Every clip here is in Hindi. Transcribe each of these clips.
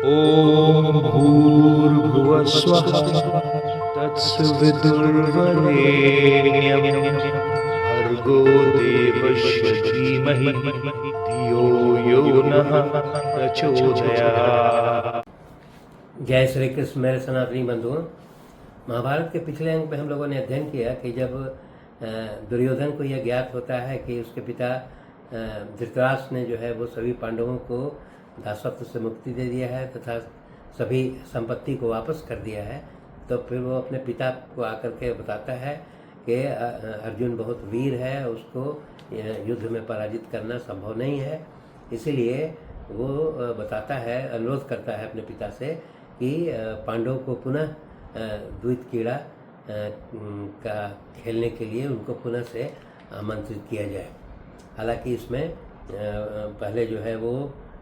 ॐ भूर्भुवः स्वः तत्सवितुर्वरेण्यं भर्गो देवस्य धीमहि धियो यो नः प्रचोदयात्। जय श्री कृष्ण मेरे सनातनी बंधुओं। महाभारत के पिछले अंक में हम लोगों ने अध्ययन किया कि जब दुर्योधन को यह ज्ञात होता है कि उसके पिता धृतराष्ट्र ने जो है वो सभी पांडवों को दासत्व से मुक्ति दे दिया है तथा सभी संपत्ति को वापस कर दिया है, तो फिर वो अपने पिता को आकर के बताता है कि अर्जुन बहुत वीर है, उसको युद्ध में पराजित करना संभव नहीं है। इसीलिए वो बताता है, अनुरोध करता है अपने पिता से कि पांडवों को पुनः द्वैत क्रीड़ा का खेलने के लिए उनको पुनः से आमंत्रित किया जाए। हालांकि इसमें पहले जो है वो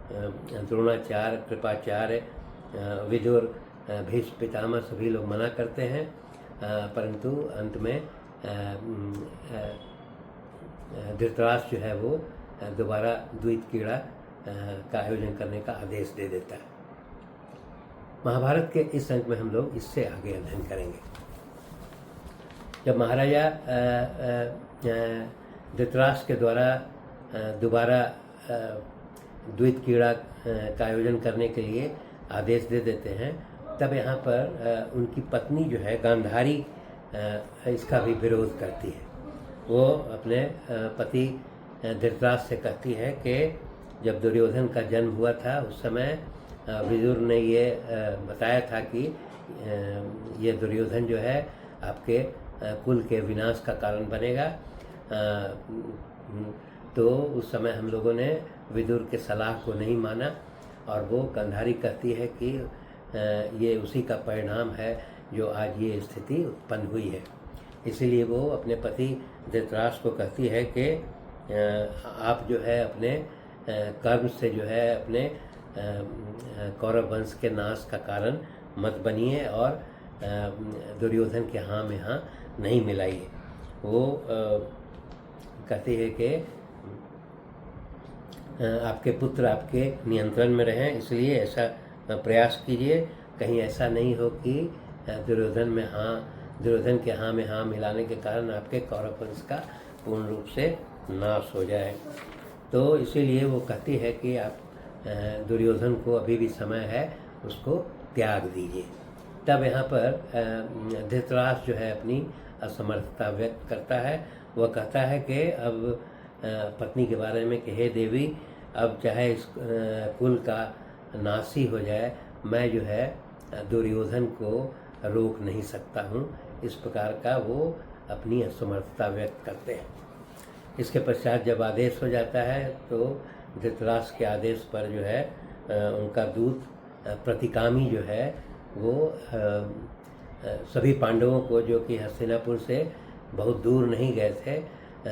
द्रोणाचार्य, कृपाचार्य, विदुर, भीष्म पितामह सभी लोग मना करते हैं, परंतु अंत में धृतराष्ट्र जो है वो दोबारा द्वैत क्रीड़ा का आयोजन करने का आदेश दे देता है। महाभारत के इस अंक में हम लोग इससे आगे अध्ययन करेंगे। जब महाराजा धृतराष्ट्र के द्वारा दोबारा द्वैत क्रीड़ा का आयोजन करने के लिए आदेश दे देते हैं, तब यहाँ पर उनकी पत्नी जो है गांधारी इसका भी विरोध करती है। वो अपने पति धृतराष्ट्र से कहती है कि जब दुर्योधन का जन्म हुआ था उस समय विदुर ने ये बताया था कि ये दुर्योधन जो है आपके कुल के विनाश का कारण बनेगा। तो उस समय हम लोगों ने विदुर के सलाह को नहीं माना और वो गांधारी कहती है कि ये उसी का परिणाम है जो आज ये स्थिति उत्पन्न हुई है। इसीलिए वो अपने पति धृतराष्ट्र को कहती है कि आप जो है अपने कर्म से जो है अपने कौरव वंश के नाश का कारण मत बनिए और दुर्योधन के हाँ में हाँ नहीं मिलाइए। वो कहती है कि आपके पुत्र आपके नियंत्रण में रहें, इसलिए ऐसा प्रयास कीजिए, कहीं ऐसा नहीं हो कि दुर्योधन के हाँ में हाँ मिलाने के कारण आपके कौरव वंश का पूर्ण रूप से नाश हो जाए। तो इसीलिए वो कहती है कि आप दुर्योधन को अभी भी समय है, उसको त्याग दीजिए। तब यहाँ पर धृतराष्ट्र जो है अपनी असमर्थता व्यक्त करता है। वह कहता है कि अब पत्नी के बारे में कि हे देवी, अब चाहे इस कुल का नाश ही हो जाए, मैं जो है दुर्योधन को रोक नहीं सकता हूँ। इस प्रकार का वो अपनी असमर्थता व्यक्त करते हैं। इसके पश्चात जब आदेश हो जाता है तो धृतराष्ट्र के आदेश पर जो है उनका दूत प्रतिकामी जो है वो सभी पांडवों को, जो कि हस्तिनापुर से बहुत दूर नहीं गए थे,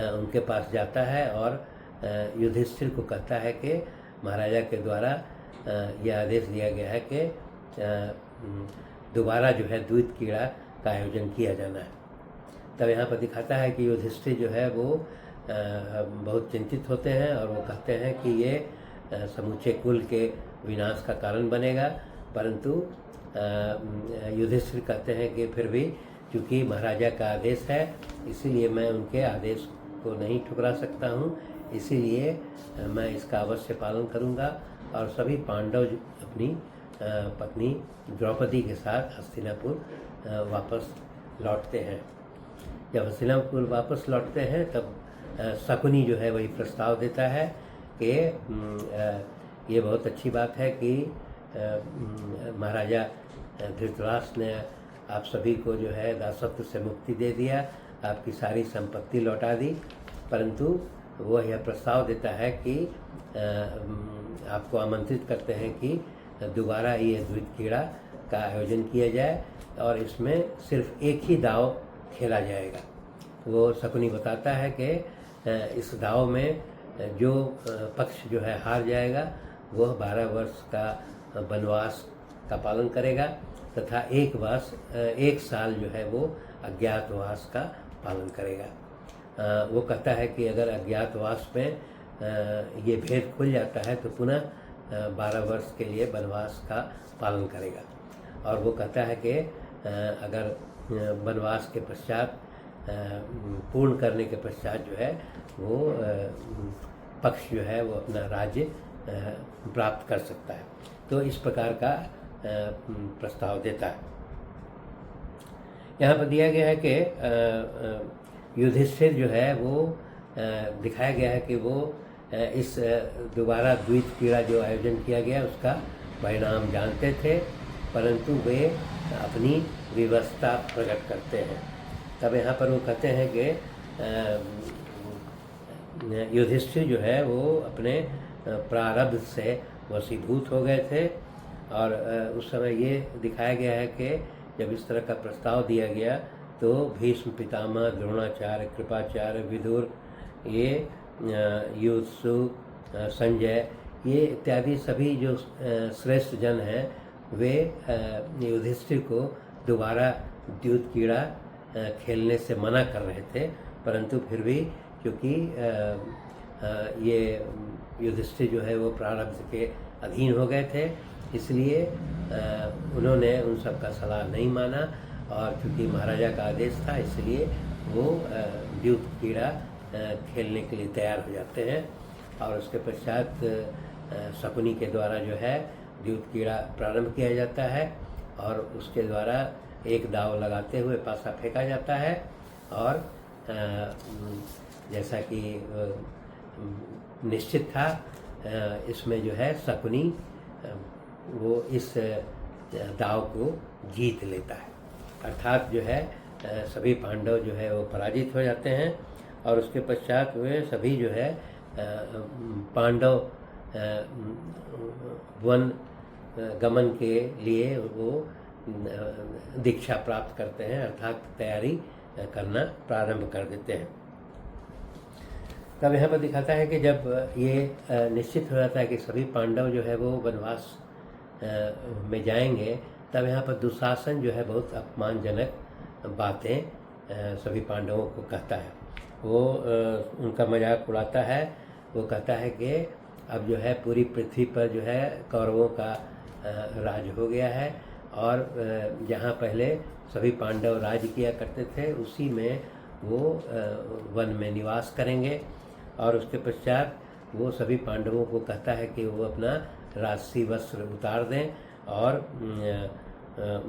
उनके पास जाता है और युधिष्ठिर को कहता है कि महाराजा के द्वारा यह आदेश दिया गया है कि दोबारा जो है द्वैत क्रीड़ा का आयोजन किया जाना है। तब यहाँ पर दिखाता है कि युधिष्ठिर जो है वो बहुत चिंतित होते हैं और वो कहते हैं कि ये समूचे कुल के विनाश का कारण बनेगा, परंतु युधिष्ठिर कहते हैं कि फिर भी चूँकि महाराजा का आदेश है इसीलिए मैं उनके आदेश को नहीं ठुकरा सकता हूँ, इसीलिए मैं इसका अवश्य पालन करूँगा। और सभी पांडव अपनी पत्नी द्रौपदी के साथ हस्तिनापुर वापस लौटते हैं। जब हस्तिनापुर वापस लौटते हैं तब शकुनी जो है वही प्रस्ताव देता है कि ये बहुत अच्छी बात है कि महाराजा धृतराष्ट्र ने आप सभी को जो है दासत्व से मुक्ति दे दिया, आपकी सारी संपत्ति लौटा दी, परंतु वह यह प्रस्ताव देता है कि आपको आमंत्रित करते हैं कि दोबारा ये द्वैत क्रीड़ा का आयोजन किया जाए और इसमें सिर्फ एक ही दाव खेला जाएगा। वो शकुनी बताता है कि इस दाव में जो पक्ष जो है हार जाएगा वह 12 वर्ष का वनवास का पालन करेगा तथा एक साल जो है वो अज्ञातवास का पालन करेगा। वो कहता है कि अगर अज्ञातवास में ये भेद खुल जाता है तो पुनः 12 वर्ष के लिए वनवास का पालन करेगा। और वो कहता है कि अगर वनवास के पश्चात पूर्ण करने के पश्चात जो है वो पक्ष जो है वो अपना राज्य प्राप्त कर सकता है। तो इस प्रकार का प्रस्ताव देता है। यहाँ पर दिया गया है कि युधिष्ठिर जो है वो दिखाया गया है कि वो इस दोबारा द्वित क्रीड़ा जो आयोजन किया गया उसका परिणाम जानते थे, परंतु वे अपनी विवशता प्रकट करते हैं। तब यहाँ पर वो कहते हैं कि युधिष्ठिर जो है वो अपने प्रारब्ध से वशीभूत हो गए थे। और उस समय ये दिखाया गया है कि जब इस तरह का प्रस्ताव दिया गया तो भीष्म पितामह, द्रोणाचार्य, कृपाचार्य, विदुर, ये युत्सु, संजय, ये इत्यादि सभी जो श्रेष्ठ जन हैं वे युधिष्ठिर को दोबारा द्यूत क्रीड़ा खेलने से मना कर रहे थे, परंतु फिर भी क्योंकि ये युधिष्ठिर जो है वो प्रारब्ध के अधीन हो गए थे, इसलिए उन्होंने उन सब का सलाह नहीं माना। और चूँकि महाराजा का आदेश था इसलिए वो द्यूत क्रीड़ा खेलने के लिए तैयार हो जाते हैं। और उसके पश्चात शकुनी के द्वारा जो है द्यूत क्रीड़ा प्रारंभ किया जाता है और उसके द्वारा एक दाव लगाते हुए पासा फेंका जाता है। और जैसा कि निश्चित था इसमें जो है शकुनी वो इस दाव को जीत लेता है, अर्थात जो है सभी पांडव जो है वो पराजित हो जाते हैं। और उसके पश्चात वे सभी जो है पांडव वन गमन के लिए वो दीक्षा प्राप्त करते हैं, अर्थात तैयारी करना प्रारंभ कर देते हैं। तब यहाँ पर दिखाता है कि जब ये निश्चित हो जाता है कि सभी पांडव जो है वो वनवास में जाएंगे, तब यहाँ पर दुशासन जो है बहुत अपमानजनक बातें सभी पांडवों को कहता है। वो उनका मजाक उड़ाता है। वो कहता है कि अब जो है पूरी पृथ्वी पर जो है कौरवों का राज हो गया है और जहाँ पहले सभी पांडव राज किया करते थे उसी में वो वन में निवास करेंगे। और उसके पश्चात वो सभी पांडवों को कहता है कि वो अपना राजसी वस्त्र उतार दें और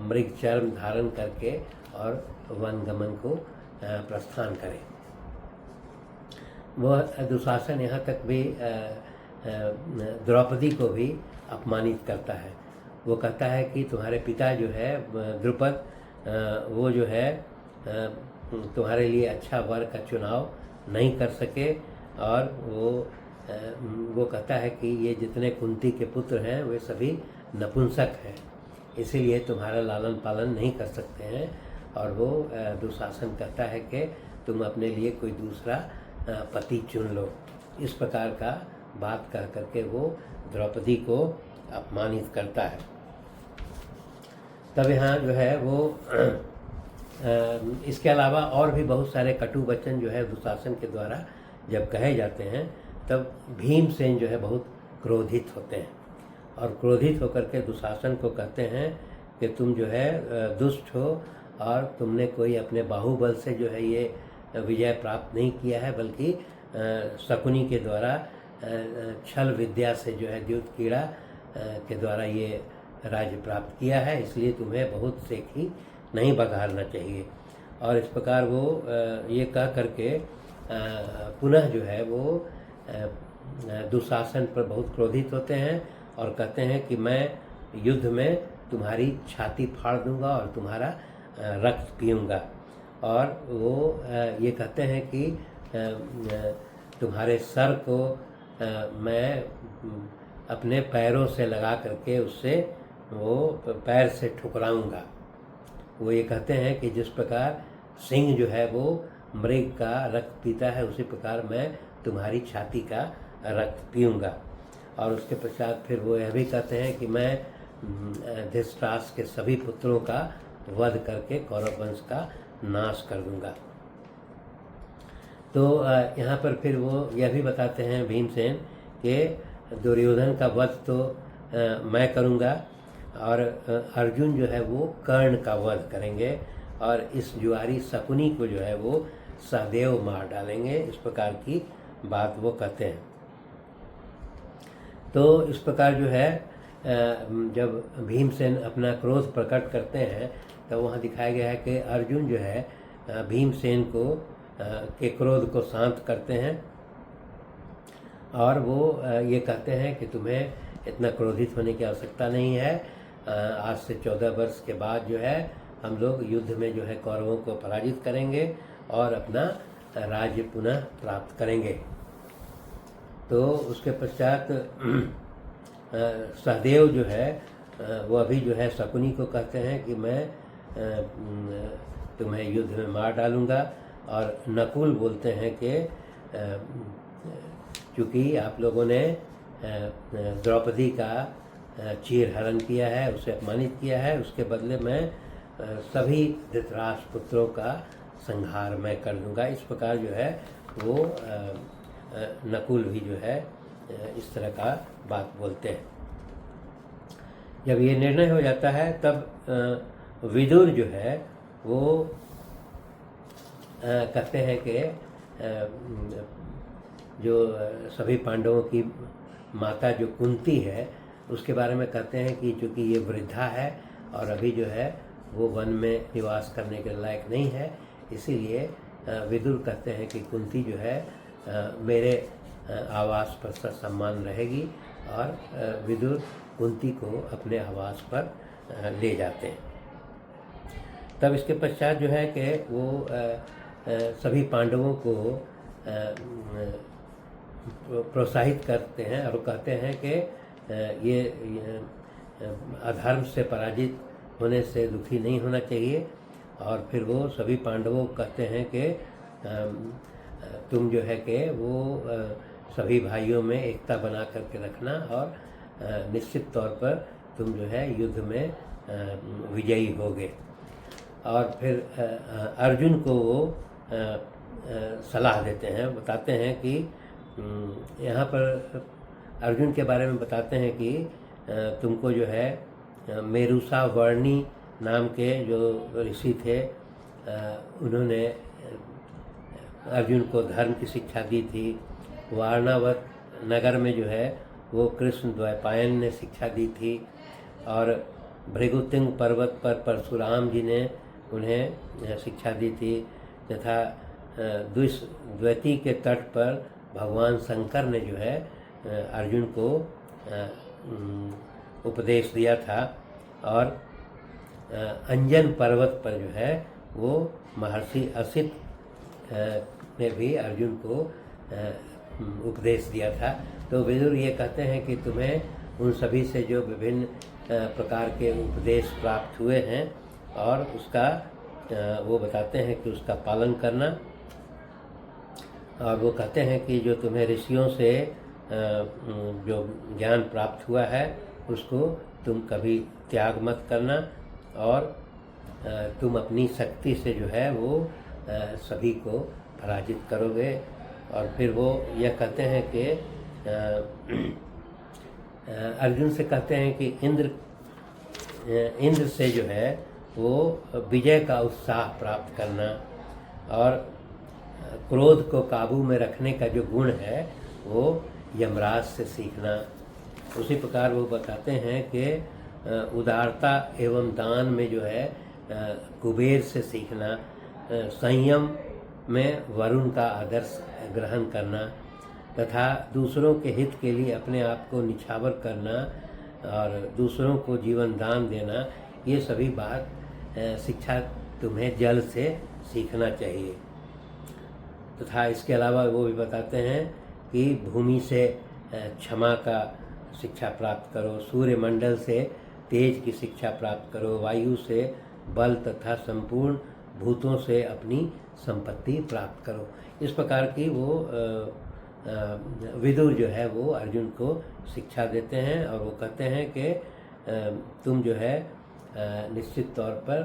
मृग चर्म धारण करके और वन गमन को प्रस्थान करें। वह दुशासन यहाँ तक भी द्रौपदी को भी अपमानित करता है। वो कहता है कि तुम्हारे पिता जो है द्रुपद वो जो है तुम्हारे लिए अच्छा वर का चुनाव नहीं कर सके। और वो कहता है कि ये जितने कुंती के पुत्र हैं वे सभी नपुंसक हैं, इसीलिए तुम्हारा लालन पालन नहीं कर सकते हैं। और वो दुशासन कहता है कि तुम अपने लिए कोई दूसरा पति चुन लो। इस प्रकार का बात कह करके वो द्रौपदी को अपमानित करता है। तब यहाँ जो है वो इसके अलावा और भी बहुत सारे कटु वचन जो है दुशासन के द्वारा जब कहे जाते हैं तब भीमसेन जो है बहुत क्रोधित होते हैं और क्रोधित होकर के दुशासन को कहते हैं कि तुम जो है दुष्ट हो और तुमने कोई अपने बाहुबल से जो है ये विजय प्राप्त नहीं किया है, बल्कि शकुनी के द्वारा छल विद्या से जो है द्यूत क्रीड़ा के द्वारा ये राज्य प्राप्त किया है, इसलिए तुम्हें बहुत सेखी नहीं बघारना चाहिए। और इस प्रकार वो ये कह करके पुनः जो है वो दुशासन पर बहुत क्रोधित होते हैं और कहते हैं कि मैं युद्ध में तुम्हारी छाती फाड़ दूंगा और तुम्हारा रक्त पीऊँगा। और वो ये कहते हैं कि तुम्हारे सर को मैं अपने पैरों से लगा करके उससे वो पैर से ठुकराऊंगा। वो ये कहते हैं कि जिस प्रकार सिंह जो है वो मृग का रक्त पीता है उसी प्रकार मैं तुम्हारी छाती का रक्त पीऊँगा। और उसके पश्चात फिर वो यह भी कहते हैं कि मैं धृतराष्ट्र के सभी पुत्रों का वध करके कौरव वंश का नाश कर दूंगा। तो यहाँ पर फिर वो यह भी बताते हैं भीमसेन कि दुर्योधन का वध तो मैं करूँगा और अर्जुन जो है वो कर्ण का वध करेंगे और इस जुआरी शकुनी को जो है वो सहदेव मार डालेंगे। इस प्रकार की बात वो कहते हैं। तो इस प्रकार जो है जब भीमसेन अपना क्रोध प्रकट करते हैं तो वहाँ दिखाया गया है कि अर्जुन जो है भीमसेन को के क्रोध को शांत करते हैं और वो ये कहते हैं कि तुम्हें इतना क्रोधित होने की आवश्यकता नहीं है। आज से 14 वर्ष के बाद जो है हम लोग युद्ध में जो है कौरवों को पराजित करेंगे और अपना राज्य पुनः प्राप्त करेंगे। तो उसके पश्चात सहदेव जो है वो अभी जो है शकुनी को कहते हैं कि मैं तुम्हें युद्ध में मार डालूँगा और नकुल बोलते हैं कि चूँकि आप लोगों ने द्रौपदी का चीरहरण किया है, उसे अपमानित किया है, उसके बदले में सभी धृतराष्ट्र पुत्रों का संहार मैं कर दूंगा। इस प्रकार जो है वो नकुल भी जो है इस तरह का बात बोलते हैं। जब ये निर्णय हो जाता है तब विदुर जो है वो कहते हैं कि जो सभी पांडवों की माता जो कुंती है उसके बारे में कहते हैं कि चूँकि ये वृद्धा है और अभी जो है वो वन में निवास करने के लायक नहीं है, इसीलिए विदुर कहते हैं कि कुंती जो है मेरे आवास पर सम्मान रहेगी और विदुर कुंती को अपने आवास पर ले जाते हैं। तब इसके पश्चात जो है कि वो सभी पांडवों को प्रोत्साहित करते हैं और कहते हैं कि ये अधर्म से पराजित होने से दुखी नहीं होना चाहिए। और फिर वो सभी पांडवों को कहते हैं कि तुम जो है कि वो सभी भाइयों में एकता बना करके रखना और निश्चित तौर पर तुम जो है युद्ध में विजयी होगे। और फिर अर्जुन को वो सलाह देते हैं, बताते हैं कि यहाँ पर अर्जुन के बारे में बताते हैं कि तुमको जो है मेरुसा वर्णी नाम के जो ऋषि थे उन्होंने अर्जुन को धर्म की शिक्षा दी थी। वारणावत नगर में जो है वो कृष्ण द्वैपायन ने शिक्षा दी थी और भृगुतिंग पर्वत पर परशुराम जी ने उन्हें शिक्षा दी थी तथा द्वैती के तट पर भगवान शंकर ने जो है अर्जुन को उपदेश दिया था और अंजन पर्वत पर जो है वो महर्षि असित ने भी अर्जुन को उपदेश दिया था। तो विदुर ये कहते हैं कि तुम्हें उन सभी से जो विभिन्न प्रकार के उपदेश प्राप्त हुए हैं और उसका वो बताते हैं कि उसका पालन करना। और वो कहते हैं कि जो तुम्हें ऋषियों से जो ज्ञान प्राप्त हुआ है उसको तुम कभी त्याग मत करना और तुम अपनी शक्ति से जो है वो सभी को पराजित करोगे। और फिर वो यह कहते हैं कि अर्जुन से कहते हैं कि इंद्र से जो है वो विजय का उत्साह प्राप्त करना और क्रोध को काबू में रखने का जो गुण है वो यमराज से सीखना। उसी प्रकार वो बताते हैं कि उदारता एवं दान में जो है कुबेर से सीखना, संयम में वरुण का आदर्श ग्रहण करना तथा दूसरों के हित के लिए अपने आप को निछावर करना और दूसरों को जीवन दान देना, ये सभी बात शिक्षा तुम्हें जल से सीखना चाहिए। तथा इसके अलावा वो भी बताते हैं कि भूमि से क्षमा का शिक्षा प्राप्त करो, सूर्यमंडल से तेज की शिक्षा प्राप्त करो, वायु से बल तथा संपूर्ण भूतों से अपनी संपत्ति प्राप्त करो। इस प्रकार की वो विदुर जो है वो अर्जुन को शिक्षा देते हैं और वो कहते हैं कि तुम जो है निश्चित तौर पर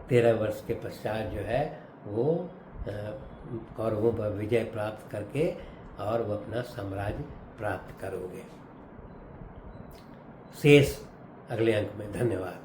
13 वर्ष के पश्चात जो है वो कौरवों पर विजय प्राप्त करके और वो अपना साम्राज्य प्राप्त करोगे। शेष अगले अंक में। धन्यवाद।